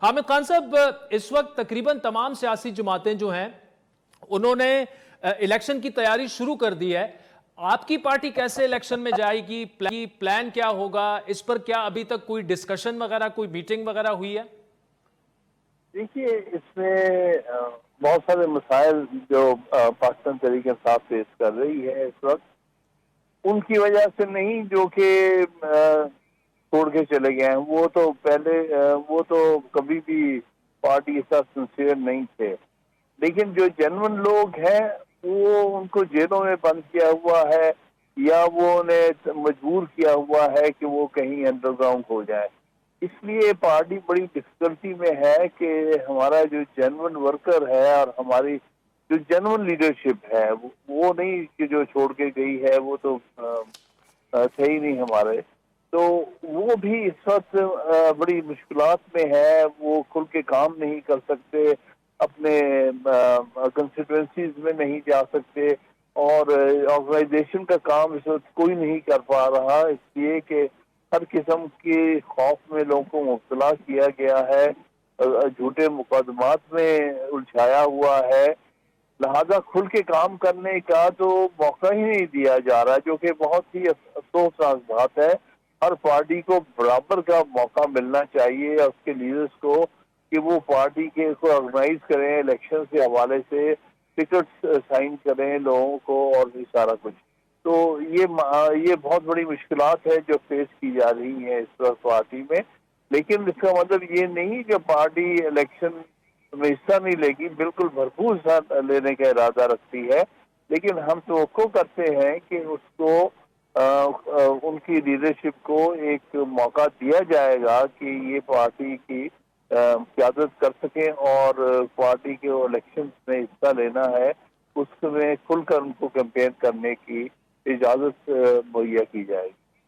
حامد خان صاحب، اس وقت تقریباً تمام سیاسی جماعتیں جو ہیں انہوں نے الیکشن کی تیاری شروع کر دی ہے. آپ کی پارٹی کیسے الیکشن میں جائے گی؟ پلان کیا ہوگا؟ اس پر کیا ابھی تک کوئی ڈسکشن وغیرہ، کوئی میٹنگ وغیرہ ہوئی ہے؟ دیکھیے، اس میں بہت سارے مسائل جو پاکستان تحریک انصاف فیس کر رہی ہے اس وقت، ان کی وجہ سے نہیں جو کہ چھوڑ کے چلے گئے ہیں. وہ تو پہلے وہ تو کبھی بھی پارٹی اس طرح سنسیئر نہیں تھے. لیکن جو جنون لوگ ہیں وہ ان کو جیلوں میں بند کیا ہوا ہے، یا وہ انہیں مجبور کیا ہوا ہے کہ وہ کہیں انڈر گراؤنڈ ہو جائے. اس لیے پارٹی بڑی ڈفیکلٹی میں ہے کہ ہمارا جو جنون ورکر ہے اور ہماری جو جنون لیڈرشپ ہے وہ نہیں کہ جو چھوڑ کے گئی ہے، وہ تو تھے ہی نہیں ہمارے. تو وہ بھی اس وقت بڑی مشکلات میں ہے. وہ کھل کے کام نہیں کر سکتے، اپنے کنسٹیٹوئنسیز میں نہیں جا سکتے، اور آرگنائزیشن کا کام اس وقت کوئی نہیں کر پا رہا، اس لیے کہ ہر قسم کے خوف میں لوگوں کو مبتلا کیا گیا ہے، جھوٹے مقدمات میں الجھایا ہوا ہے. لہذا کھل کے کام کرنے کا تو موقع ہی نہیں دیا جا رہا، جو کہ بہت ہی افسوسناک بات ہے. ہر پارٹی کو برابر کا موقع ملنا چاہیے، اس کے لیڈرز کو، کہ وہ پارٹی کے کو آرگنائز کریں، الیکشن کے حوالے سے ٹکٹس سائن کریں لوگوں کو، اور بھی سارا کچھ. تو یہ بہت بڑی مشکلات ہے جو فیس کی جا رہی ہیں اس وقت پارٹی میں. لیکن اس کا مطلب یہ نہیں کہ پارٹی الیکشن میں حصہ نہیں لے گی، بالکل بھرپور حصہ لینے کا ارادہ رکھتی ہے. لیکن ہم توقع کرتے ہیں کہ اس کو ان کی لیڈرشپ کو ایک موقع دیا جائے گا کہ یہ پارٹی کی قیادت کر سکیں، اور پارٹی کے الیکشن میں حصہ لینا ہے اس میں کھل کر ان کو کیمپین کرنے کی اجازت مہیا کی جائے گی.